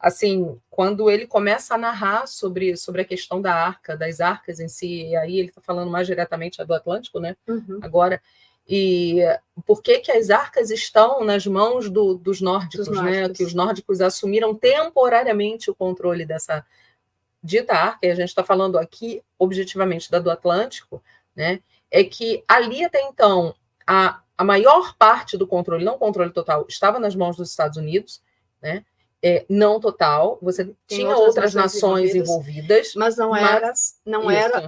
assim, quando ele começa a narrar sobre a questão da arca, das arcas em si, e aí ele está falando mais diretamente do Atlântico, né? Agora, e por que as arcas estão nas mãos dos nórdicos, né? Que os nórdicos assumiram temporariamente o controle dessa dita arca, e a gente está falando aqui objetivamente da do Atlântico, né? É que ali até então a maior parte do controle, não controle total, estava nas mãos dos Estados Unidos, né? Não total, você tinha outras nações envolvidas, mas não era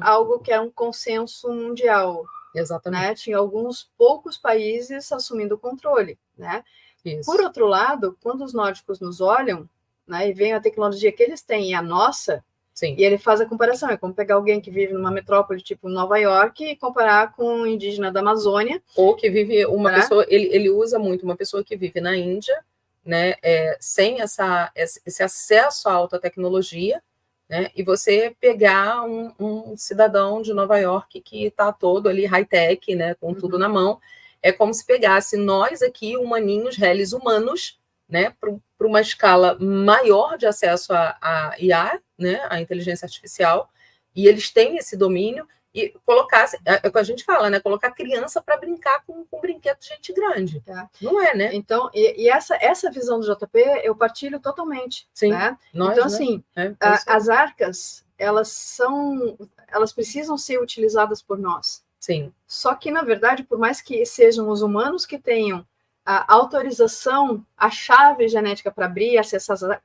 algo que era um consenso mundial. Exatamente. Né? Tinha alguns poucos países assumindo o controle. Né? Isso. Por outro lado, quando os nórdicos nos olham, né, e veem a tecnologia que eles têm e a nossa, sim, e ele faz a comparação, é como pegar alguém que vive numa metrópole tipo Nova York e comparar com um indígena da Amazônia. Ou que vive uma pessoa, ele usa muito uma pessoa que vive na Índia, né, sem esse acesso à alta tecnologia, né, e você pegar um cidadão de Nova York que está todo ali high-tech, né, com tudo na mão, é como se pegasse nós aqui, humaninhos, réis humanos, né, para uma escala maior de acesso à IA, né, à inteligência artificial, e eles têm esse domínio, e colocar, é o que a gente fala, né, colocar criança para brincar com brinquedo de gente grande. Não é, né? Então, e essa visão do JP eu partilho totalmente. Sim, né? nós, então, né? assim, as arcas, elas precisam ser utilizadas por nós. Sim. Só que, na verdade, por mais que sejam os humanos que tenham a autorização, a chave genética para abrir,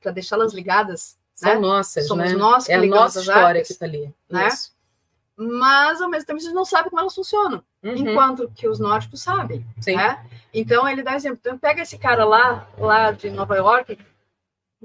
para deixá-las ligadas, são né? nossas, somos né? nós que ligamos a nossa as história arcas, que está ali. né? Isso. Mas, ao mesmo tempo, a gente não sabe como elas funcionam, enquanto que os nórdicos sabem. Sim. Né? Então, ele dá exemplo. Então, pega esse cara lá de Nova York,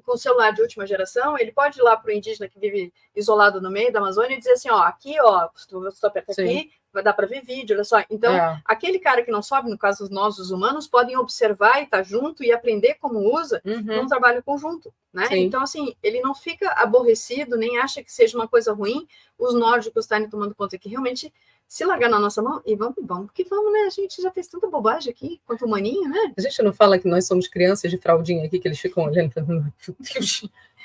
com celular de última geração, ele pode ir lá para o indígena que vive isolado no meio da Amazônia e dizer assim, ó, aqui, ó, se tu aperta aqui, vai dar para ver vídeo, olha só. Então, aquele cara que não sabe, no caso nós, os humanos, podem observar e estar junto e aprender como usa num trabalho conjunto, né? Sim. Então, assim, ele não fica aborrecido, nem acha que seja uma coisa ruim os nórdicos estarem tomando conta que realmente se largar na nossa mão, e vamos que vamos, né? A gente já fez tanta bobagem aqui, quanto humaninho, né? A gente não fala que nós somos crianças de fraldinha aqui, que eles ficam olhando.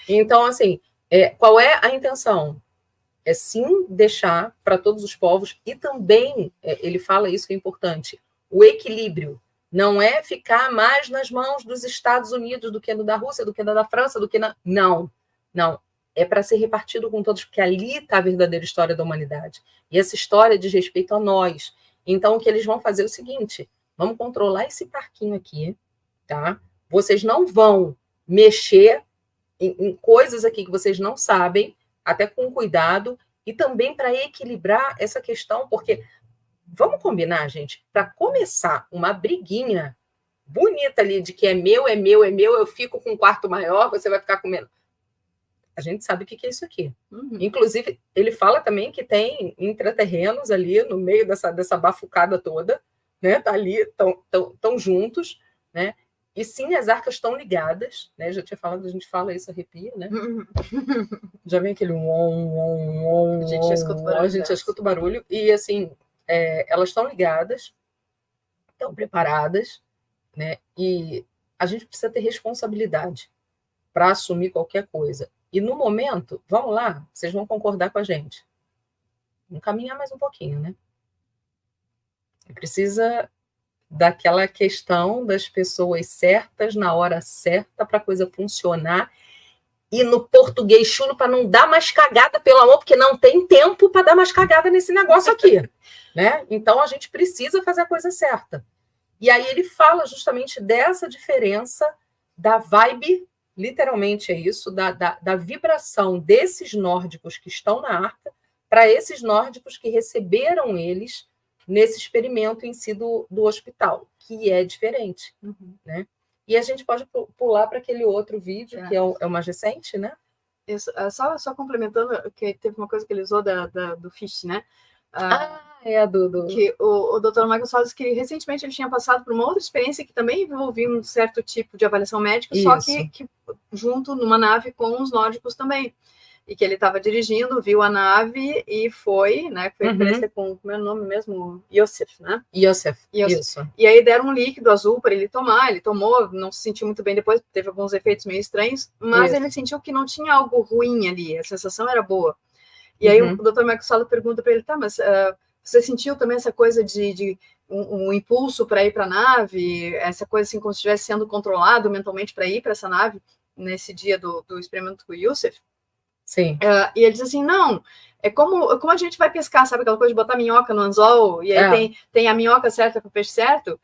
Então, assim, qual é a intenção? É sim deixar para todos os povos, e também, ele fala isso que é importante, o equilíbrio. Não é ficar mais nas mãos dos Estados Unidos do que no da Rússia, do que no da França, do que na... Não. É para ser repartido com todos, porque ali está a verdadeira história da humanidade. E essa história diz respeito a nós. Então, o que eles vão fazer é o seguinte, vamos controlar esse parquinho aqui, tá? Vocês não vão mexer em coisas aqui que vocês não sabem, até com cuidado, e também para equilibrar essa questão, porque, vamos combinar, gente, para começar uma briguinha bonita ali de que é meu, eu fico com um quarto maior, você vai ficar comendo. A gente sabe o que é isso aqui. Inclusive, ele fala também que tem intraterrenos ali no meio dessa bafucada toda, né? Tá ali, tão juntos, né? E sim, as arcas estão ligadas, né? Já tinha falado, a gente fala isso, arrepia, né? Já vem aquele a gente já escuta o barulho. A gente já escuta o barulho. E, assim, elas estão ligadas, estão preparadas, né? E a gente precisa ter responsabilidade para assumir qualquer coisa. E, no momento, vamos lá, vocês vão concordar com a gente. Vamos caminhar mais um pouquinho, né? Precisa daquela questão das pessoas certas, na hora certa, para a coisa funcionar. E no português chulo, para não dar mais cagada, pelo amor, porque não tem tempo para dar mais cagada nesse negócio aqui. Né? Então, a gente precisa fazer a coisa certa. E aí ele fala justamente dessa diferença da vibe, literalmente é isso, da vibração desses nórdicos que estão na arca para esses nórdicos que receberam eles nesse experimento em si do hospital, que é diferente. Né? E a gente pode pular para aquele outro vídeo, que é o mais recente, né? Isso, só complementando, que teve uma coisa que ele usou do Fish, né? Que o Dr. Michael Salles, que recentemente ele tinha passado por uma outra experiência que também envolvia um certo tipo de avaliação médica, só que junto numa nave com os nórdicos também. e que ele estava dirigindo, viu a nave e foi, né? Foi aparecer com o meu nome mesmo, Yosef, né? Yosef, isso. E aí deram um líquido azul para ele tomar, ele tomou, não se sentiu muito bem depois, teve alguns efeitos meio estranhos, mas ele sentiu que não tinha algo ruim ali, a sensação era boa. E aí o Dr. Michael Salla pergunta para ele, tá, mas você sentiu também essa coisa de um impulso para ir para a nave, essa coisa assim como se estivesse sendo controlado mentalmente para ir para essa nave nesse dia do experimento com o Yosef? Sim. E ele diz assim, não, é como a gente vai pescar, sabe aquela coisa de botar minhoca no anzol, e aí tem a minhoca certa para o peixe certo?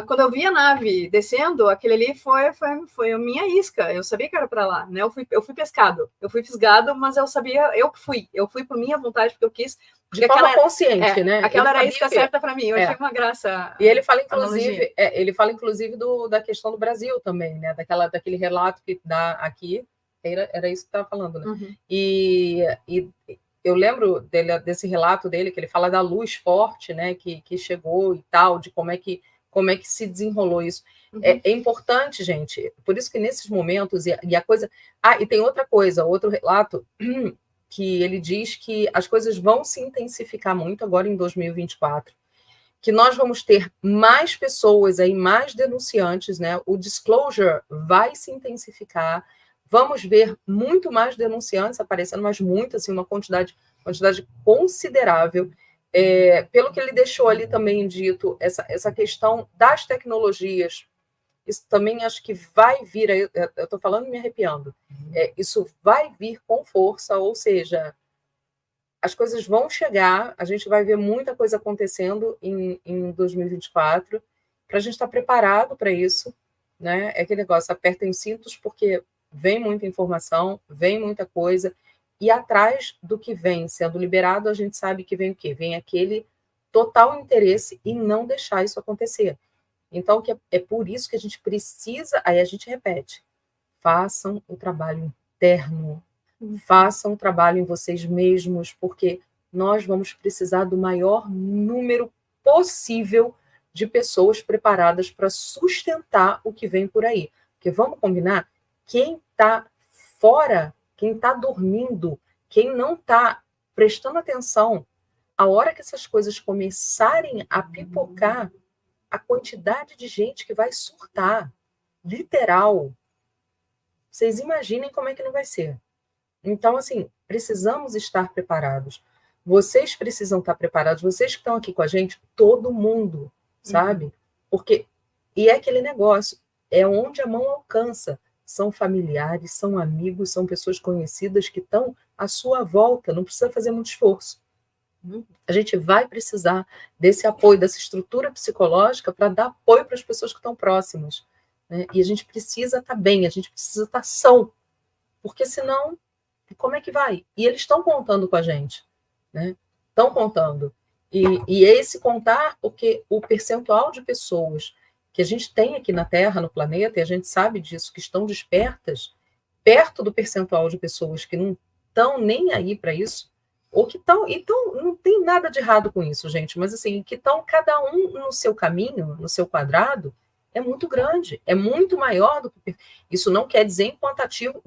Quando eu vi a nave descendo, aquele ali foi a minha isca, eu sabia que era para lá, né? Eu fui pescado, eu fui fisgado, mas eu sabia, eu fui por minha vontade, porque eu quis. De forma consciente, né? Aquela era a isca certa para mim, eu achei uma graça. E ele fala, inclusive, da questão do Brasil também, né? Daquele relato que dá aqui, era isso que estava falando, né? E eu lembro desse relato dele, que ele fala da luz forte, né? Que chegou e tal, de como é que se desenrolou isso. É importante, gente, por isso que nesses momentos, e a coisa... e tem outra coisa, outro relato, que ele diz que as coisas vão se intensificar muito agora em 2024, que nós vamos ter mais pessoas aí, mais denunciantes, né? O disclosure vai se intensificar, vamos ver muito mais denunciantes aparecendo, mas muito, assim, uma quantidade considerável. Pelo que ele deixou ali também dito, essa questão das tecnologias, isso também acho que vai vir, eu estou falando me arrepiando, isso vai vir com força, ou seja, as coisas vão chegar, a gente vai ver muita coisa acontecendo em 2024, para a gente estar preparado para isso, né? É aquele negócio, apertem os cintos, porque vem muita informação, vem muita coisa, e atrás do que vem sendo liberado, a gente sabe que vem o quê? Vem aquele total interesse em não deixar isso acontecer. Então, é por isso que a gente precisa, aí a gente repete, façam o trabalho interno, façam o trabalho em vocês mesmos, porque nós vamos precisar do maior número possível de pessoas preparadas para sustentar o que vem por aí. Porque vamos combinar, quem está fora, quem está dormindo, quem não está prestando atenção, a hora que essas coisas começarem a pipocar, a quantidade de gente que vai surtar, literal, vocês imaginem como é que não vai ser. Então, assim, precisamos estar preparados. Vocês precisam estar preparados, vocês que estão aqui com a gente, todo mundo, sabe? Porque, e é aquele negócio, é onde a mão alcança. São familiares, são amigos, são pessoas conhecidas que estão à sua volta, não precisa fazer muito esforço. A gente vai precisar desse apoio, dessa estrutura psicológica para dar apoio para as pessoas que estão próximas, né? E a gente precisa estar bem, a gente precisa estar são, porque senão, como é que vai? E eles estão contando com a gente, né? Estão contando. E é esse contar porque o percentual de pessoas que a gente tem aqui na Terra, no planeta, e a gente sabe disso, que estão despertas, perto do percentual de pessoas que não estão nem aí para isso, ou que estão, então não tem nada de errado com isso, gente, mas assim, que estão cada um no seu caminho, no seu quadrado, é muito grande, é muito maior do que... Isso não quer dizer em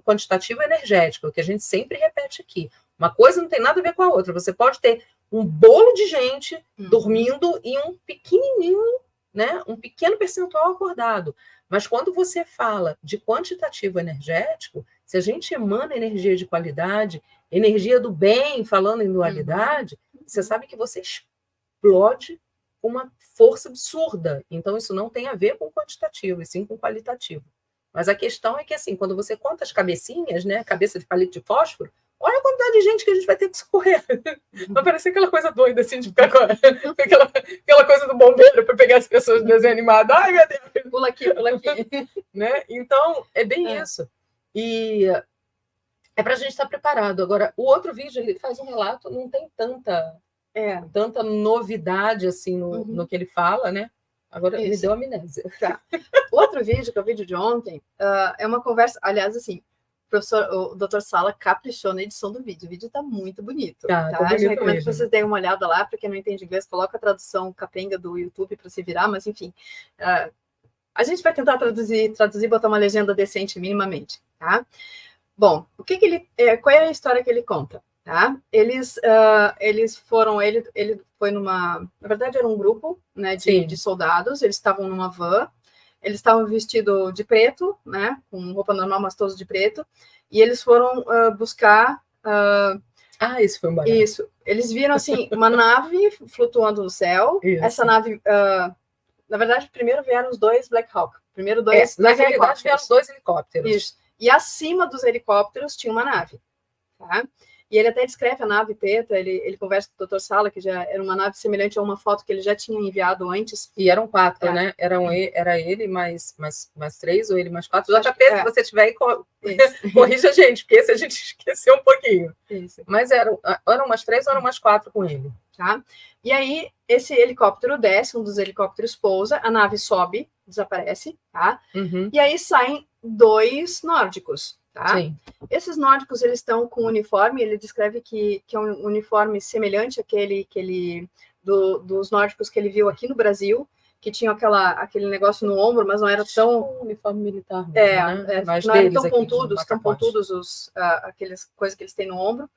quantitativo energético, que a gente sempre repete aqui. Uma coisa não tem nada a ver com a outra. Você pode ter um bolo de gente dormindo e um pequenininho, né, um pequeno percentual acordado. Mas quando você fala de quantitativo energético, se a gente emana energia de qualidade, energia do bem, falando em dualidade, você sabe que você explode com uma força absurda. Então, isso não tem a ver com quantitativo, e sim com qualitativo. Mas a questão é que, assim, quando você conta as cabecinhas, né, cabeça de palito de fósforo, olha a quantidade de gente que a gente vai ter que socorrer. Vai parecer aquela coisa doida, assim, de ficar com aquela coisa do bombeiro para pegar as pessoas do desenho animado. Ai, meu Deus! Pula aqui, pula aqui. Né? Então, é bem isso. E é para a gente estar preparado. Agora, o outro vídeo, ele faz um relato, não tem tanta novidade, assim, no que ele fala, né? Agora, me deu amnésia. Tá. Outro vídeo, que é o vídeo de ontem, é uma conversa, aliás, assim, o Dr. Salla caprichou na edição do vídeo. O vídeo está muito bonito. Tá? Bonito. Eu recomendo que vocês deem uma olhada lá, para quem não entende inglês, coloca a tradução capenga do YouTube para se virar, mas enfim. A gente vai tentar traduzir e botar uma legenda decente minimamente, tá? Bom, qual é a história que ele conta? Tá? Eles foram, ele foi numa, na verdade era um grupo, né, de soldados, eles estavam numa van, eles estavam vestidos de preto, né, com roupa normal, mas todos de preto, e eles foram buscar... esse foi um barato. Isso, eles viram, assim, uma nave flutuando no céu, essa nave... na verdade, primeiro vieram os 2 Black Hawk, na realidade vieram 2 helicópteros. Isso, e acima dos helicópteros tinha uma nave, tá? E ele até descreve a nave Teta, ele conversa com o Dr. Sala, que já era uma nave semelhante a uma foto que ele já tinha enviado antes. E eram 4, né? Era ele mais 3, ou ele mais 4. JP, se você tiver aí, corrija a gente, porque esse a gente esqueceu um pouquinho. Isso. Mas eram umas 3 ou eram umas 4 com ele. Tá? E aí, esse helicóptero desce, um dos helicópteros pousa, a nave sobe, desaparece, tá? Uhum. E aí saem 2 nórdicos. Tá? Sim. Esses nórdicos, eles estão com uniforme, ele descreve que é um uniforme semelhante àquele dos nórdicos que ele viu aqui no Brasil, que tinha aquele negócio no ombro, mas não era tão... uniforme militar. Né? Mas não eram tão pontudos, aquelas coisas que eles têm no ombro.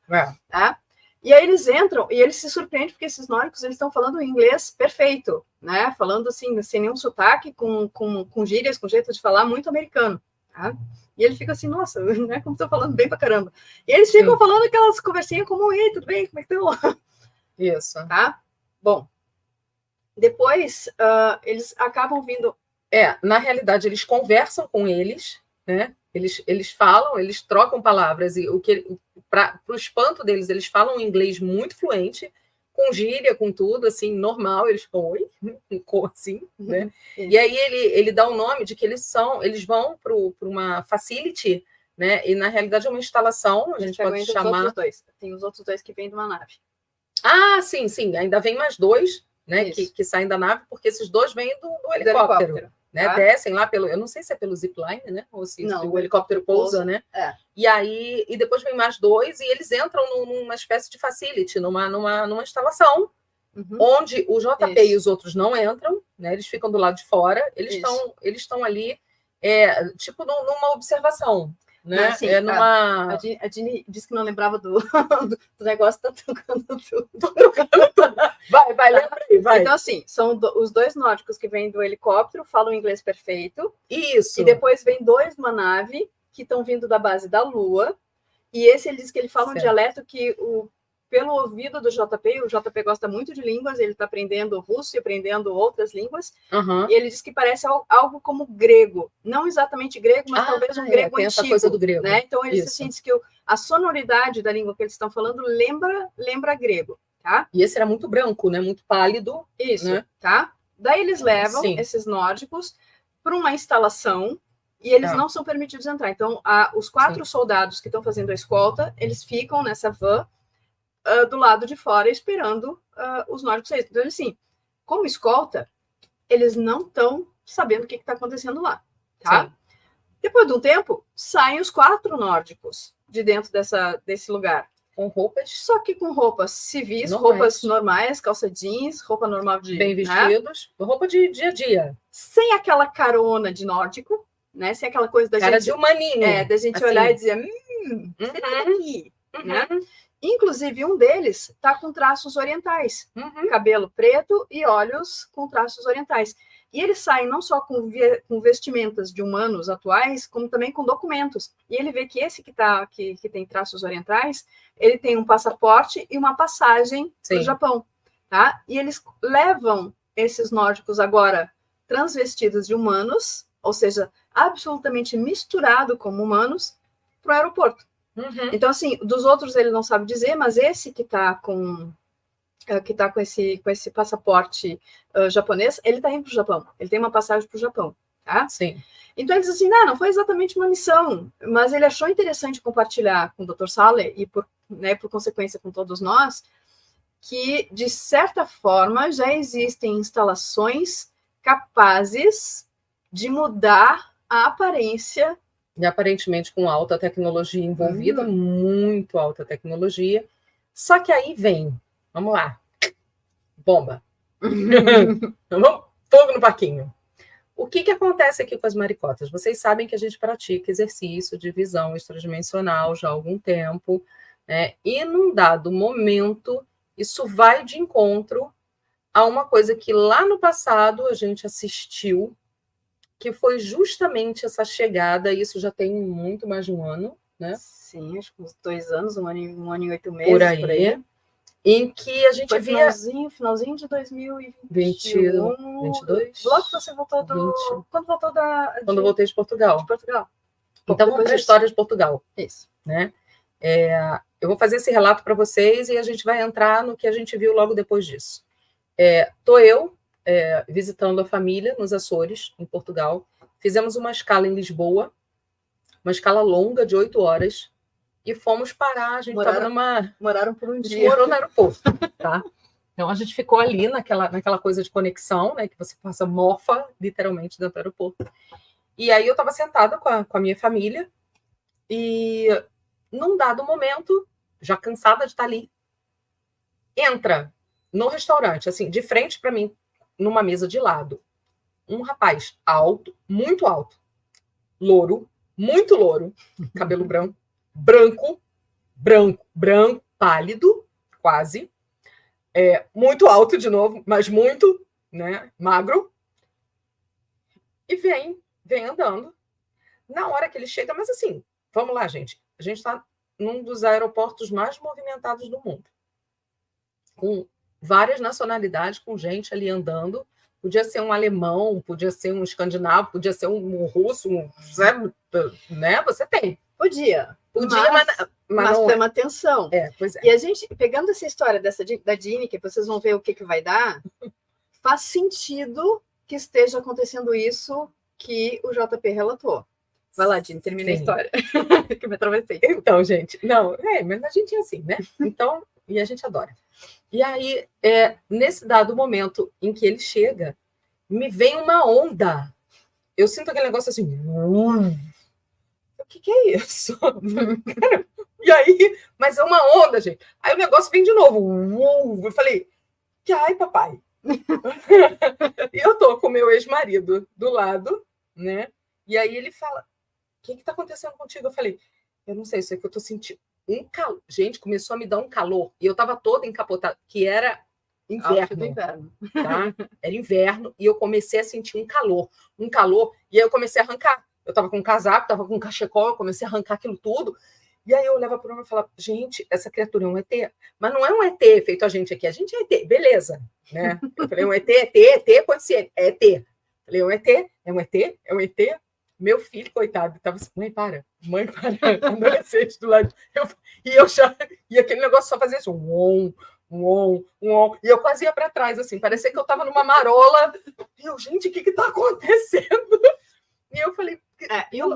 Tá? E aí eles entram e eles se surpreendem porque esses nórdicos, eles estão falando inglês perfeito, né? Falando assim, sem nenhum sotaque, com gírias, com jeito de falar muito americano. Tá? E ele fica assim, nossa, né, como estou falando bem pra caramba. E eles ficam falando aquelas conversinhas como, ei, tudo bem, como é que estão? Isso. Tá? Bom, depois eles acabam vindo... Na realidade, eles conversam com eles, né? Eles falam, eles trocam palavras, e para o espanto deles, eles falam um inglês muito fluente, com gíria, com tudo, assim, normal, eles ficam, oi, assim, né? E aí ele dá o nome de que eles vão para uma facility, né? E na realidade é uma instalação, a gente pode chamar... Tem os outros 2 que vêm de uma nave. Sim, ainda vem mais 2, né, que saem da nave, porque esses 2 vêm do helicóptero. Né? Tá? Descem lá eu não sei se é pelo zipline, né? Ou se o helicóptero pousa, né? E depois vem mais 2 e eles entram numa espécie de facility, numa instalação, onde o JP e os outros não entram, né? Eles ficam do lado de fora, eles estão ali, tipo numa observação. Né? Assim, a Dini disse que não lembrava do negócio, tá trocando tudo. Vai, lembra aí, vai. Então, assim, são os 2 nórdicos que vêm do helicóptero, falam inglês perfeito. Isso. E depois vem 2 de uma nave que estão vindo da base da Lua. E ele diz que ele fala um dialeto que, pelo ouvido do JP, o JP gosta muito de línguas, ele está aprendendo russo e aprendendo outras línguas, e ele diz que parece algo como grego, não exatamente grego, mas talvez um grego tem antigo. Essa coisa do grego. Né? Então, ele diz que a sonoridade da língua que eles estão falando lembra grego. Tá? E esse era muito branco, né? Muito pálido. Isso, né? Tá? Daí eles levam esses nórdicos para uma instalação e eles não são permitidos entrar. Então, os 4 soldados que estão fazendo a escolta, eles ficam nessa van do lado de fora esperando os nórdicos saírem. Então, assim, como escolta, eles não estão sabendo o que está acontecendo lá. Tá? Depois de um tempo, saem os 4 nórdicos de dentro desse lugar. Com roupas. Só que com roupas civis, roupas normais, calça jeans, roupa normal de... Bem vestidos, roupa de dia a dia. Sem aquela carona de nórdico, né? Sem aquela coisa da cara gente... de humaninho. Da gente olhar e dizer, será aqui? Né? Inclusive, um deles está com traços orientais. Cabelo preto e olhos com traços orientais. E eles saem não só com vestimentas de humanos atuais, como também com documentos. E ele vê que esse que tem traços orientais, ele tem um passaporte e uma passagem para o Japão. Tá? E eles levam esses nórdicos agora transvestidos de humanos, ou seja, absolutamente misturado como humanos, para o aeroporto. Então, assim, dos outros ele não sabe dizer, mas esse que está com esse passaporte japonês, ele está indo para o Japão. Ele tem uma passagem para o Japão. Tá? Sim. Então, ele diz assim, não foi exatamente uma missão, mas ele achou interessante compartilhar com o Dr. Sale e, por consequência, com todos nós, que, de certa forma, já existem instalações capazes de mudar a aparência. E aparentemente com alta tecnologia envolvida, muito alta tecnologia. Só que aí vem, vamos lá, bomba. Vamos, fogo no parquinho. O que acontece aqui com as maricotas? Vocês sabem que a gente pratica exercício de visão extradimensional já há algum tempo, né? E num dado momento, isso vai de encontro a uma coisa que lá no passado a gente assistiu, que foi justamente essa chegada, isso já tem muito mais de um ano, né? Sim, acho que uns 2 anos, um ano e 8 meses, por aí. Em que a gente foi via... finalzinho de 2021. 22? Logo que você voltou Quando voltou Quando eu voltei de Portugal. De Portugal. Então vamos para a história de Portugal. Isso. Né? Eu vou fazer esse relato para vocês e a gente vai entrar no que a gente viu logo depois disso. Estou eu visitando a família nos Açores, em Portugal. Fizemos uma escala em Lisboa, uma escala longa de 8 horas, e fomos parar. A gente estava Moraram por um dia. Morou no aeroporto, tá? Então a gente ficou ali naquela coisa de conexão, né? Que você passa mofa, literalmente, dentro do aeroporto. E aí eu estava sentada com a minha família, e num dado momento, já cansada de estar ali, entra no restaurante, assim, de frente para mim, numa mesa de lado, um rapaz alto, muito alto, louro, muito louro, cabelo branco, pálido, quase, muito alto de novo, mas muito, né, magro, e vem andando. Na hora que ele chega, mas assim, vamos lá, gente, a gente está num dos aeroportos mais movimentados do mundo, com várias nacionalidades, com gente ali andando. Podia ser um alemão, podia ser um escandinavo, podia ser um russo, né? Você tem. Podia, mas não chama atenção. Pois é. E a gente, pegando essa história da Dini, que vocês vão ver o que vai dar, faz sentido que esteja acontecendo isso que o JP relatou. Vai lá, Dini, termina a história. Que me atravessei. Então, gente, mas a gente é assim, né? Então, e a gente adora. E aí, nesse dado momento em que ele chega, me vem uma onda. Eu sinto aquele negócio assim. O que é isso? E aí, mas é uma onda, gente. Aí o negócio vem de novo. Eu falei, ai, papai. E eu tô com o meu ex-marido do lado, né? E aí ele fala, o que está acontecendo contigo? Eu falei, eu não sei, isso é que eu tô sentindo um calor. Gente, começou a me dar um calor. E eu estava toda encapotada, que era inverno. Tá? Era inverno, e eu comecei a sentir um calor, e aí eu comecei a arrancar. Eu estava com um casaco, estava com um cachecol, eu comecei a arrancar aquilo tudo. E aí eu olhava para o homem e falava, gente, essa criatura é um ET. Mas não é um ET feito a gente aqui. A gente é ET, beleza. Né? Eu falei, um ET, consciente. É ET. Eu falei, é um ET. Meu filho, coitado, estava assim, mãe, para. Adolescente do lado. E aquele negócio só fazia assim, e eu quase ia para trás, assim, parecia que eu estava numa marola. E eu, gente, o que está acontecendo? E eu falei... E o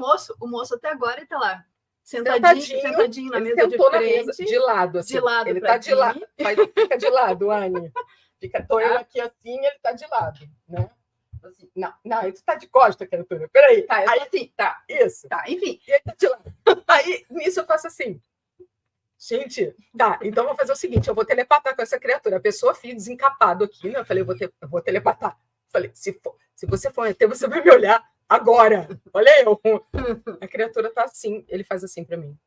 moço até agora está lá, sentadinho na mesa de frente. Na mesa, de lado, assim. De lado, ele está de lado. Fica de lado, Anne. Estou eu aqui assim, ele está de lado, né? Assim, não, ele está de costa, criatura. Peraí. Tá, eu tô assim. Tá. Isso. Tá, enfim. E ele está de lado. Aí, nisso, eu faço assim. Gente, tá, então vou fazer o seguinte, eu vou telepatar com essa criatura. A pessoa fica desencapado aqui, né? Eu falei, eu vou telepatar. Falei, se você for um ET, você vai me olhar agora. Olha eu. A criatura tá assim, ele faz assim para mim.